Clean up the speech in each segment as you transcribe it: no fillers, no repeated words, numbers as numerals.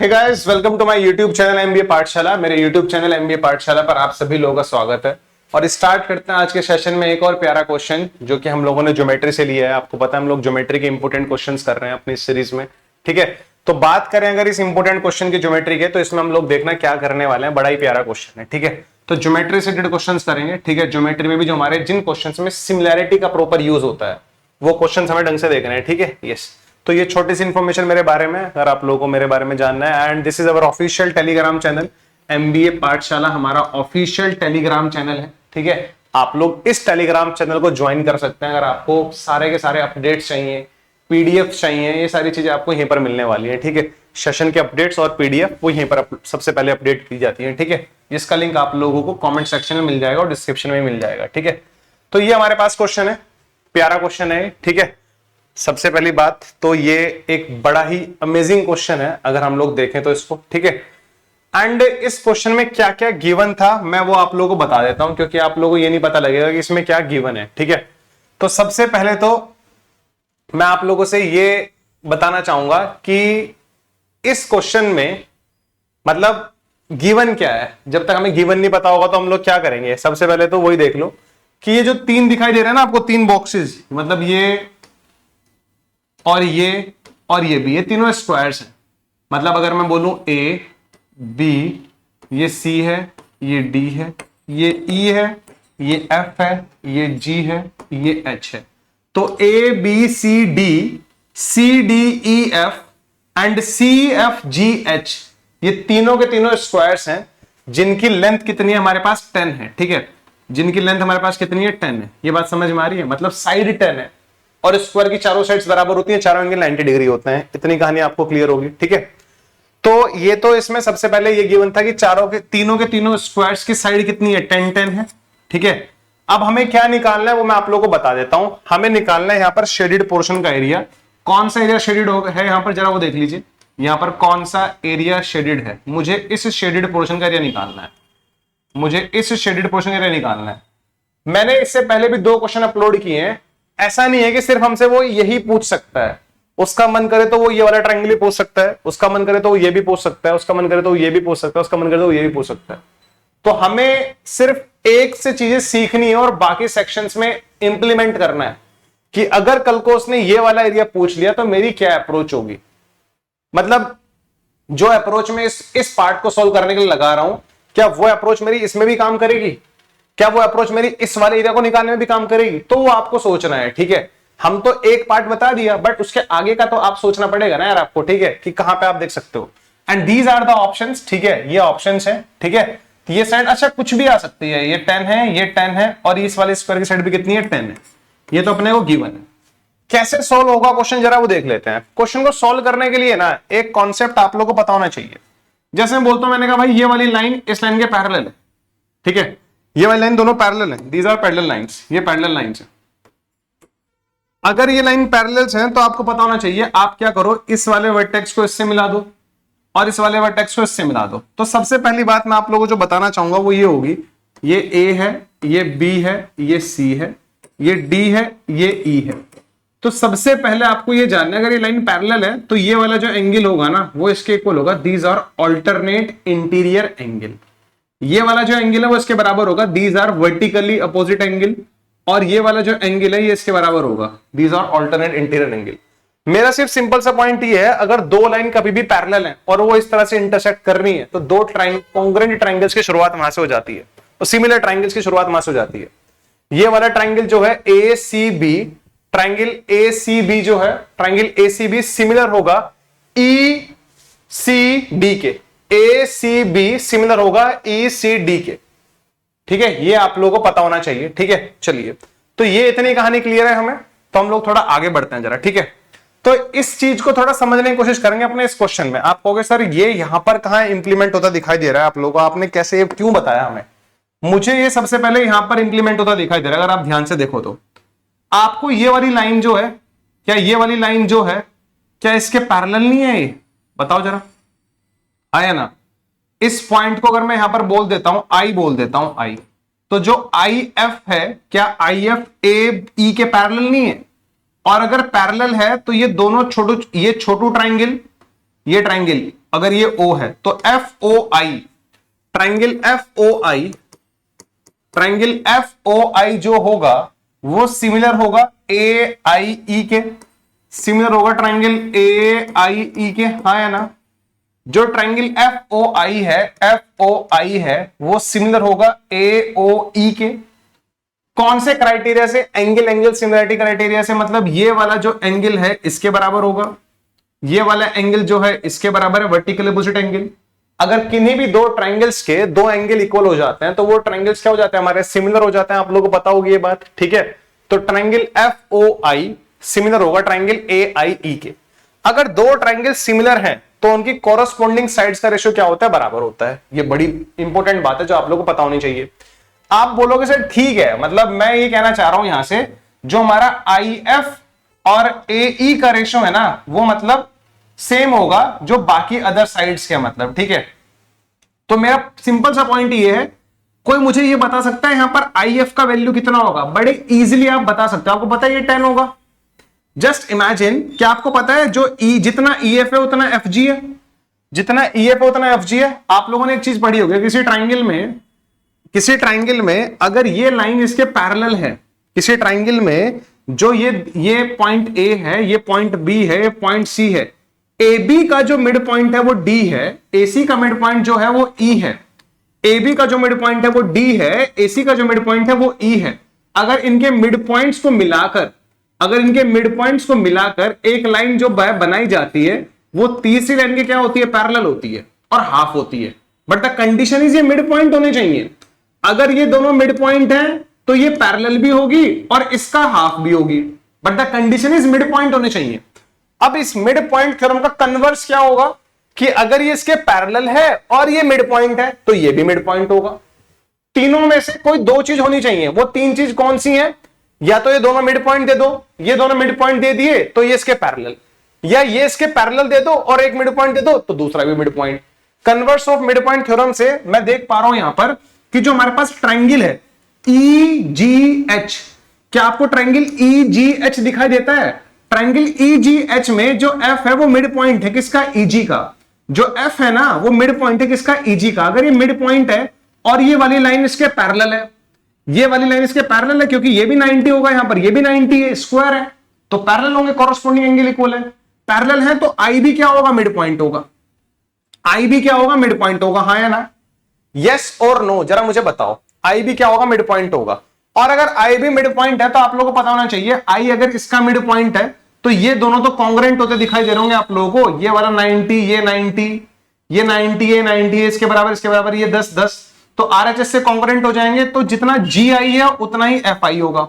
Hey guys, welcome to my YouTube channel MBA Pathshala. मेरे YouTube channel MBA पाठशाला पर आप सभी लोगों का स्वागत है। और स्टार्ट करते हैं आज के सेशन में एक और प्यारा क्वेश्चन जो कि हम लोगों ने ज्योमेट्री से लिया है। आपको पता है हम लोग ज्योमेट्री के इंपोर्टेंट क्वेश्चंस कर रहे हैं अपनी इस सीरीज में, ठीक है। तो बात करें अगर इस इंपोर्टेंट क्वेश्चन की ज्योमेट्री के, तो इसमें हम लोग देखना क्या करने वाले हैं। बड़ा ही प्यारा क्वेश्चन है, ठीक है। तो ज्योमेट्री से रिलेटेड क्वेश्चंस करेंगे, ठीक है। ज्योमेट्री में भी जो हमारे जिन क्वेश्चंस में सिमिलैरिटी का प्रॉपर यूज होता है वो क्वेश्चंस हमें ढंग से देखने हैं, ठीक है। यस, तो ये छोटी सी इंफॉर्मेशन मेरे बारे में, अगर आप लोगों को मेरे बारे में जानना है। And this is our official Telegram channel, MBA पाठशाला हमारा ऑफिशियल टेलीग्राम चैनल है, ठीक है। आप लोग इस टेलीग्राम चैनल को ज्वाइन कर सकते हैं अगर आपको सारे के सारे अपडेट्स चाहिए, पीडीएफ चाहिए, ये सारी चीजें आपको यहीं पर मिलने वाली है, ठीक है। सेशन के अपडेट्स और पीडीएफ वो यहीं पर सबसे पहले अपडेट की जाती है, ठीक है। इसका लिंक आप लोगों को कमेंट सेक्शन में मिल जाएगा और डिस्क्रिप्शन में मिल जाएगा, ठीक है। तो ये हमारे पास क्वेश्चन है, प्यारा क्वेश्चन है, ठीक है। सबसे पहली बात तो ये एक बड़ा ही अमेजिंग क्वेश्चन है अगर हम लोग देखें तो इसको, ठीक है। एंड इस क्वेश्चन में क्या क्या गिवन था मैं वो आप लोगों को बता देता हूं, क्योंकि आप लोगों को ये नहीं पता लगेगा कि इसमें क्या गिवन है, ठीक है। तो सबसे पहले तो मैं आप लोगों से ये बताना चाहूंगा कि इस क्वेश्चन में मतलब गिवन क्या है। जब तक हमें गिवन नहीं पता होगा तो हम लोग क्या करेंगे। सबसे पहले तो वही देख लो कि ये जो तीन दिखाई दे रहे हैं ना आपको, तीन बॉक्सेस, मतलब ये और ये भी, ये तीनों स्क्वायर्स हैं। मतलब अगर मैं बोलूं ए बी, ये सी है, ये डी है, ये ई है, ये एफ है, ये जी है, ये एच है। तो A B C D E F and C F G H, ये तीनों के तीनों स्क्वायर्स हैं जिनकी लेंथ कितनी है हमारे पास 10 है, ठीक है। जिनकी लेंथ हमारे पास कितनी है 10 है। ये बात समझ में आ रही है, मतलब साइड 10 है और स्क्वायर की चारों साइड्स बराबर होती हैं, चारों एंगल 90 डिग्री होते हैं। इतनी कहानी आपको क्लियर होगी, ठीक है। तो ये तो इसमें सबसे पहले ये गिवन था कि तीनों के तीनों स्क्वायर्स की साइड कितनी है 10 है, ठीक है। अब हमें क्या निकालना है वो मैं आप लोगों को बता देता हूं। हमें निकालना है यहां पर शेडेड पोर्शन का एरिया। कौन सा एरिया शेडेड है यहां पर, जरा वो देख लीजिए। यहां पर कौन सा एरिया शेडेड है, मुझे इस शेडेड पोर्शन का एरिया निकालना है। मुझे इस शेडेड पोर्शन का एरिया निकालना है। मैंने इससे पहले भी 2 क्वेश्चन अपलोड किए हैं। ऐसा नहीं है कि सिर्फ हमसे वो यही पूछ सकता है। उसका मन करे तो वो ये वाला ट्रायंगल ही पूछ सकता है, उसका मन करे तो वो ये भी पूछ सकता है, उसका मन करे तो वो ये भी पूछ सकता है, उसका मन करे तो वो ये भी पूछ सकता है। तो हमें सिर्फ एक से चीजें सीखनी है और बाकी सेक्शंस में इंप्लीमेंट करना है कि अगर कल को उसने ये वाला एरिया पूछ लिया तो मेरी क्या अप्रोच होगी। मतलब जो अप्रोच में इस पार्ट को सोल्व करने के लिए लगा रहा हूं, क्या वो अप्रोच मेरी इसमें भी काम करेगी, क्या वो अप्रोच मेरी इस वाले एरिया को निकालने में भी काम करेगी। तो वो आपको सोचना है, ठीक है। हम तो एक पार्ट बता दिया, बट उसके आगे का तो आप सोचना पड़ेगा ना यार आपको, ठीक है, कि कहां पे आप देख सकते हो। And these are the options, ठीक है। ये ऑप्शंस है, ठीक है। ये साइड अच्छा कुछ भी आ सकती है, ये 10 है, ये 10 है और इस वाले स्क्वायर की साइड भी कितनी है 10 है। ये तो अपने को गिवन है। कैसे सोल्व होगा क्वेश्चन जरा वो देख लेते हैं। क्वेश्चन को सोल्व करने के लिए ना एक कॉन्सेप्ट आप लोगों को पता होना चाहिए। जैसे मैं बोलता हूं, मैंने कहा भाई ये वाली लाइन इस लाइन के पैरेलल है, ठीक है। ये वाली लाइन दोनों पैरेलल हैं, दीज आर पैरेलल लाइंस, ये पैरेलल लाइंस हैं। अगर ये लाइन पैरेलल्स हैं तो आपको पता होना चाहिए, आप क्या करो, इस वाले वर्टेक्स को इससे मिला दो और इस वाले वर्टेक्स को इससे मिला दो। तो सबसे पहली बात मैं आप लोगों को जो बताना चाहूंगा वो ये होगी, ये ए है, ये बी है, ये सी है, ये डी है, ये ई है। तो सबसे पहले आपको ये जानना है, अगर ये लाइन पैरेलल है तो ये वाला जो एंगल होगा ना वो इसके इक्वल होगा। These are alternate interior angle. ये वाला जो एंगल है वो इसके बराबर होगा। These are vertically opposite angle. और ये वाला जो एंगल है ये इसके बराबर होगा। These are alternate interior angle. मेरा सिर्फ सिंपल सा पॉइंट ये है, अगर 2 लाइन कभी भी पैरेलल है और वो इस तरह से इंटरसेक्ट कर रही है तो 2 कॉन्ग्रुएंट ट्रायंगल्स की शुरुआत वहां से हो जाती है और सिमिलर ट्रायंगल्स की शुरुआत वहां से हो जाती है। ये वाला ट्रायंगल जो है A C B, triangle A C B जो है, triangle A C B similar होगा ई सी डी के। ए सी बी सिमिलर होगा ई सी डी के, ठीक है। ये आप लोगों को पता होना चाहिए, ठीक है। चलिए, तो ये इतनी कहानी क्लियर है हमें। तो हम लोग थोड़ा आगे बढ़ते हैं जरा, ठीक है। तो इस चीज को थोड़ा समझने की कोशिश करेंगे अपने इस क्वेश्चन में। आप कहोगे सर ये यहां पर कहां इंप्लीमेंट होता दिखाई दे रहा है आप लोगों को, आपने कैसे ये क्यों बताया हमें। मुझे ये सबसे पहले यहां पर इंप्लीमेंट होता दिखाई दे रहा है। अगर आप ध्यान से देखो तो आपको ये वाली लाइन जो है, क्या ये वाली लाइन जो है क्या इसके पैरेलल नहीं है, ये बताओ जरा, आया ना। इस पॉइंट को अगर मैं यहां पर बोल देता हूं, आई बोल देता हूं, आई, तो जो आई एफ है क्या आई एफ ए ई के पैरेलल नहीं है। और अगर पैरेलल है तो ये दोनों ये छोटू ट्राइंगल ये ट्राइंगल अगर ये O है तो FOI, ट्राइंगल FOI जो होगा वो सिमिलर होगा AIE के, सिमिलर होगा ट्राइंगल AIE के, हाँ या ना। जो ट्राइंगल FOI है वो सिमिलर होगा AOE के। कौन से क्राइटेरिया से? एंगल सिमिलरिटी क्राइटेरिया से, मतलब ये वाला जो एंगल है इसके बराबर होगा, ये वाला एंगल जो है इसके बराबर है, वर्टिकल अपोजिट एंगल। अगर किन्हीं भी दो ट्राइंगल्स के दो एंगल इक्वल हो जाते हैं तो वो ट्राइंगल्स क्या हो जाते हैं? हमारे सिमिलर हो जाते हैं। आप लोगों को पता होगी ये बात, ठीक है। तो ट्राइंगल FOI सिमिलर होगा ट्राइंगल AIE के। अगर दो ट्राइंगल सिमिलर हैं तो उनकी कॉरस्पॉन्डिंग साइड्स का रेशियो क्या होता है? बराबर होता है। ये बड़ी इंपॉर्टेंट बात है जो आप लोगों को पता होनी चाहिए। आप बोलोगे सर ठीक है, मतलब मैं ये कहना चाह रहा हूं यहां से जो हमारा IF और AE का रेशियो है ना वो मतलब सेम होगा जो बाकी अदर साइड्स के, मतलब ठीक है। तो मेरा सिंपल सा पॉइंट ये है, कोई मुझे ये बता सकता है यहां पर IF का वैल्यू कितना होगा? बड़े इजीली आप बता सकते हो। आपको पता है ये 10 होगा। जस्ट इमेजिन, क्या आपको पता है जो जितना EF है उतना FG है, जितना EF है उतना FG है। आप लोगों ने एक चीज पढ़ी होगी, किसी ट्राइंगल में अगर ये लाइन इसके पैरेलल है, किसी ट्राइंगल में जो ये पॉइंट A है, ये पॉइंट B है, ये पॉइंट C है, AB का जो मिड पॉइंट है वो D है, AC का मिड पॉइंट जो है वो E है, AB का जो मिड पॉइंट है वो D है, AC का जो मिड पॉइंट है वो E है। अगर इनके मिड पॉइंट्स को मिलाकर एक लाइन जो बनाई जाती है वो तीसरी लाइन की क्या होती है? पैरेलल होती है और हाफ होती है। बट द कंडीशन इज ये मिड पॉइंट होने चाहिए। अगर ये दोनों मिड पॉइंट है तो ये पैरेलल भी होगी और इसका हाफ भी होगी, but the condition is mid point होने चाहिए। अब इस मिड पॉइंट थ्योरम का कन्वर्स क्या होगा कि अगर ये इसके पैरेलल है और ये मिड पॉइंट है तो ये भी मिड पॉइंट होगा। तीनों में से कोई दो चीज होनी चाहिए। वो तीन चीज कौन सी है? या तो ये दोनों मिड पॉइंट दे दो, ये दोनों मिड पॉइंट दे दिए तो ये इसके पैरेलल, या ये इसके पैरेलल दे दो और एक मिड पॉइंट दे दो तो दूसरा भी mid point. Converse of mid point theorem से मैं देख पा रहा हूं यहां पर कि जो हमारे पास ट्राइंगल है EGH, क्या आपको ट्राइंगल EGH दिखाई देता है? ट्राइंगल EGH में जो F है वो मिड पॉइंट है किसका? EG का। जो F है ना वो मिड पॉइंट है किसका? EG का। अगर ये मिड पॉइंट है और ये वाली लाइन इसके पैरेलल है, ये वाली लाइन इसके पैरेलल है क्योंकि ये भी 90 होगा, यहां पर ये भी 90 है, स्क्वायर है तो पैरेलल होंगे, कॉरस्पॉन्डिंग एंगल इक्वल है। पैरेलल है तो I भी क्या होगा? मिड पॉइंट होगा। I भी क्या होगा? मिड पॉइंट होगा, हाँ या ना? यस और नो जरा मुझे बताओ, I भी क्या होगा? मिड पॉइंट होगा। और अगर I भी मिड पॉइंट है तो आप लोगों को पता होना चाहिए I अगर इसका मिड पॉइंट है तो ये दोनों तो कॉन्ग्रेंट होते दिखाई दे रहे होंगे आप लोगों को। ये वाला 90, ये 90, ये 90, ये 90 है, इसके बराबर ये 10 10 तो RHS से कॉन्ग्रेंट हो जाएंगे। तो जितना GI है उतना ही FI होगा।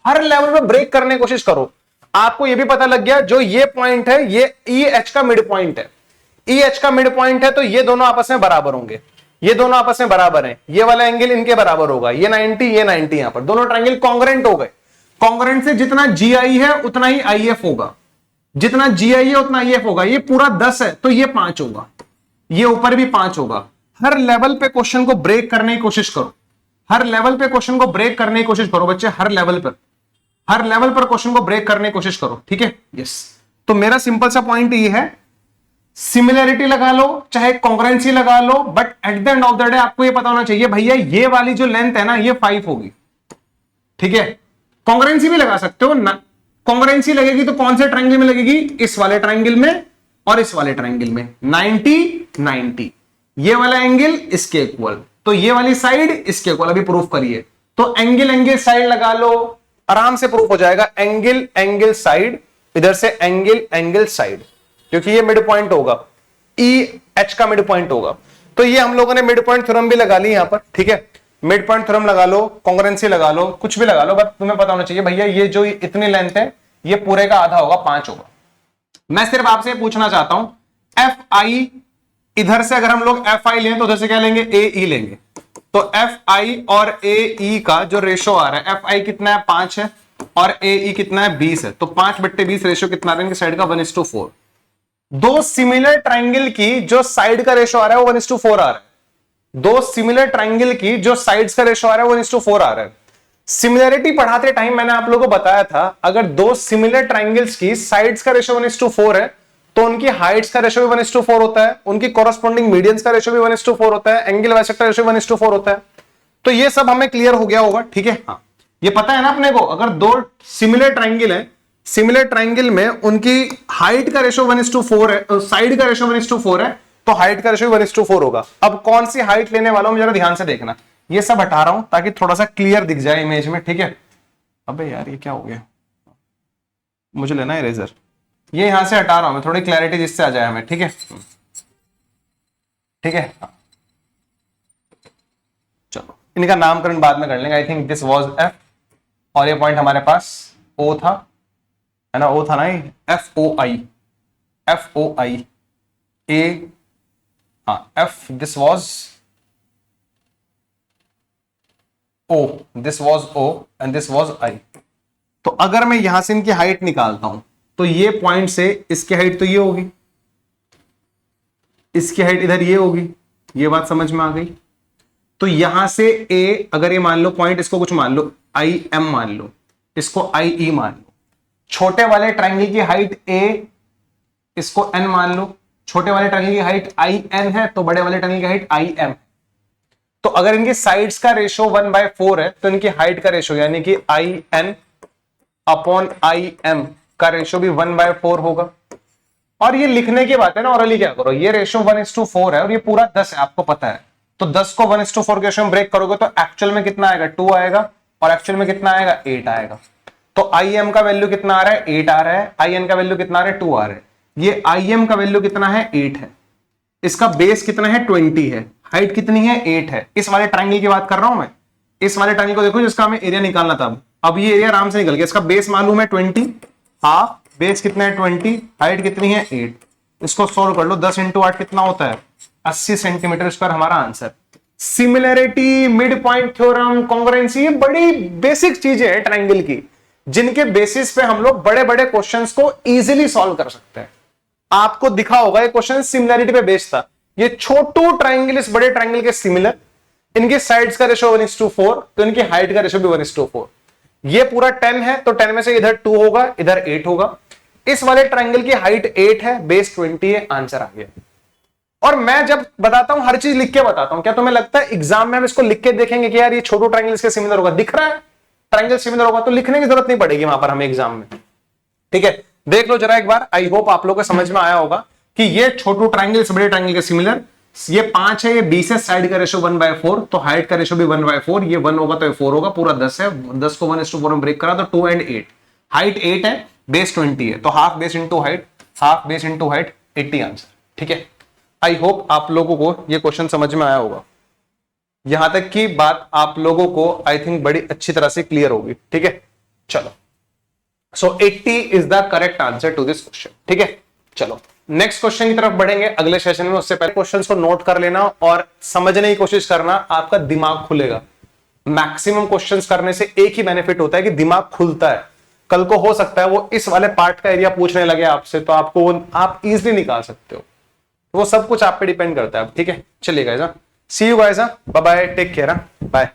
हर लेवल पे ब्रेक करने की कोशिश करो। आपको ये भी पता लग गया जो ये पॉइंट है ये EH का मिड पॉइंट है, EH का मिड पॉइंट है तो ये दोनों आपस में बराबर होंगे, ये दोनों आपस में बराबर हैं। ये वाला एंगल इनके बराबर होगा, ये 90 ये 90, यहां पर दोनों ट्रायंगल कॉन्ग्रेंट हो गए। कॉन्ग्रेंट से जितना GI है उतना ही IF होगा, जितना GI है उतना IF होगा। ये पूरा 10 है तो ये 5 होगा, ये ऊपर भी 5 होगा। हर लेवल पे क्वेश्चन को ब्रेक करने की कोशिश करो, हर लेवल पे क्वेश्चन को ब्रेक करने की कोशिश करो बच्चे, हर लेवल पर क्वेश्चन को ब्रेक करने की कोशिश करो, ठीक है। यस, तो मेरा सिंपल सा पॉइंट ये है, सिमिलैरिटी लगा लो चाहे कॉन्ग्रुएंसी लगा लो, but at the end of the day आपको ये पता होना चाहिए भैया ये वाली जो लेंथ है ना ये 5 होगी, ठीक है। कॉन्ग्रुएंसी भी लगा सकते हो ना, कॉन्ग्रुएंसी लगेगी तो कौन से ट्रायंगल में लगेगी? इस वाले ट्रायंगल में और इस वाले ट्रायंगल में। 90 90, ये वाला एंगल इसके इक्वल तो ये वाली साइड इसके इक्वल। अभी प्रूफ करिए तो एंगल साइड लगा लो, आराम से प्रूफ हो जाएगा। एंगल साइड, इधर से एंगल साइड, क्योंकि ये मिड पॉइंट होगा, EH का मिड पॉइंट होगा। तो ये हम लोगों ने मिड पॉइंट थ्योरम भी लगा ली यहां पर, ठीक है। मिड पॉइंट थ्योरम लगा लो, कॉन्ग्रुएंसी लगा लो, कुछ भी लगा लो, बट तुम्हें पता होना चाहिए भैया ये जो इतनी लेंथ है ये पूरे का आधा होगा, 5 होगा। मैं सिर्फ आपसे पूछना चाहता हूं FI, इधर से अगर हम लोग FI लें तो उधर से क्या लेंगे? AE लेंगे। तो FI और AE का जो रेशो आ रहा है, FI कितना है? 5 है और AE कितना है? 20 है। तो 5/20 रेशो कितना आ रहा है साइड का? 1:4। दो सिमिलर ट्रायंगल की जो साइड का रेशो आ रहा है वो 1:4 आ रहा है। दो सिमिलर ट्रायंगल की जो साइड्स का रेशो आ रहा है वो 1:4 आ रहा है। सिमिलरिटी पढ़ाते टाइम मैंने आप लोगों को बताया था, अगर दो सिमिलर ट्रायंगल्स की साइड्स का रेशो 1:4 है तो उनकी हाइट्स का रेशियो भी 1:4 होता है, उनकी कॉरस्पॉन्डिंग मीडियंस का रेशियो भी 1:4 होता है, एंगल बाइसेक्टर रेशियो 1:4 होता है। तो ये सब हमें क्लियर हो गया होगा, ठीक है। हाँ, ये पता है ना अपने को, अगर दो सिमिलर ट्राइंगल है, सिमिलर ट्राइंगल में उनकी हाइट का रेशियो 1:4 है, साइड का रेशियो 1:4 है, तो हाइट का रेशियो 1:4 होगा। अब कौन सी हाइट लेने वाला हूं जरा ध्यान से देखना, ये सब हटा रहा हूं ताकि थोड़ा सा क्लियर दिख जाए इमेज में, ठीक है। अबे यार ये क्या हो गया, मुझे लेना है इरेजर, ये यहां से हटा रहा हूं मैं, थोड़ी क्लैरिटी जिससे आ जाए हमें, ठीक है। ठीक है, चलो इनका नामकरण बाद में कर लेंगे। I think this was F, और ये पॉइंट हमारे पास ओ था, है ना, ओ था ना, ये FOI, FOI ए, हाँ F, this was O, this was O and this was I. तो अगर मैं यहां से इनकी हाइट निकालता हूं तो ये पॉइंट से इसकी हाइट तो ये होगी, इसकी हाइट इधर ये होगी, ये बात समझ में आ गई। तो यहां से ए, अगर ये मान लो पॉइंट, इसको कुछ मान लो IM मान लो, इसको IE मान लो, छोटे वाले ट्रायंगल की हाइट A, इसको N मान लो, छोटे वाले ट्रायंगल की हाइट IN है, तो बड़े वाले ट्रायंगल की हाइट IM। तो अगर इनके साइड्स का रेशियो 1/4 है, तो इनकी हाइट का रेशियो यानी कि IN अपॉन IM का रेशियो भी 1/4 होगा। और ये लिखने की बात है ना, ऑरली क्या करो, ये रेशियो 1:4 है और ये पूरा 10 है, आपको पता है। तो 10 को 1:4 के रेशियो में ब्रेक करोगे तो एक्चुअल में कितना आएगा, 2 आएगा, और एक्चुअल में कितना आएगा, 8 आएगा। तो IM का वैल्यू कितना आ रहा है, 8 आ रहा है, IN का वैल्यू कितना आ रहा है, 2 आ रहा है। ये IM का वैल्यू कितना है, 8 है, इसका बेस कितना है, 20 है, हाइट कितनी है, 8 है। इस वाले ट्रायंगल की बात कर रहा हूं मैं, इस वाले ट्रायंगल को देखो जिसका हमें एरिया निकालना था। अब ये एरिया आराम से निकल गया, इसका बेस मालूम है 20, हाफ बेस कितना है 20, हाइट कितनी है 8। इसको सोल्व कर लो, 10 × 8 कितना होता है, 80 सेंटीमीटर स्क्वायर हमारा answer. Similarity, mid point theorem, congruency, ये बड़ी बेसिक चीजें हैं ट्रायंगल की, जिनके बेसिस पे हम लोग बड़े बड़े क्वेश्चंस को इजीली सॉल्व कर सकते हैं। आपको दिखा होगा ये क्वेश्चन सिमिलैरिटी पे बेस्ड था। ये छोटू ट्रायंगल इस बड़े ट्रायंगल के सिमिलर, इनके साइड्स का रेशियो 1:4, तो इनकी हाइट का रेशियो भी 1:4। ये पूरा 10 है, तो 10 में से इधर 2 होगा, इधर 8 होगा। इस वाले ट्रायंगल की हाइट 8 है, बेस 20 है, आंसर आ गया। और मैं जब बताता हूं हर चीज लिख के बताता हूं, क्या तुम्हें लगता है एग्जाम में हम इसको लिख के देखेंगे कि यार ये छोटू ट्रायंगल इसके सिमिलर होगा, दिख रहा है ट्रायंगल सिमिलर होगा, तो लिखने की जरूरत नहीं पड़ेगी वहां पर हमें एग्जाम में, ठीक है। देख लो जरा एक बार, आई होप आप लोगों को समझ में आया होगा कि ये छोटू ट्रायंगल इस बड़े ट्रायंगल के सिमिलर, ये 5 है, ये 20 है, साइड का रेशियो 1/4, तो हाइट का रेशियो भी 1/4, ये 1 होगा तो ये 4 होगा, पूरा 10 है, 10 को 1:4 में ब्रेक करा तो 2 और 8, हाइट 8 है, बेस 20 है, तो half base into height, half base into height 80 answer, ठीक है। आई होप आप लोगों को ये क्वेश्चन समझ में आया होगा, यहां तक की बात आप लोगों को आई थिंक बड़ी अच्छी तरह से क्लियर होगी, ठीक है। चलो, so 80 is the correct answer to this question, ठीक है। चलो नेक्स्ट क्वेश्चन की तरफ बढ़ेंगे अगले सेशन में, उससे पहले क्वेश्चंस को नोट कर लेना और समझने की कोशिश करना, आपका दिमाग खुलेगा। मैक्सिमम क्वेश्चंस करने से एक ही बेनिफिट होता है कि दिमाग खुलता है। कल को हो सकता है वो इस वाले पार्ट का एरिया पूछने लगे आपसे, तो आपको आप इजीली निकाल सकते हो। वो सब कुछ आप पे डिपेंड करता है, ठीक है। चलिए guys, see you guys, bye bye, take care, bye.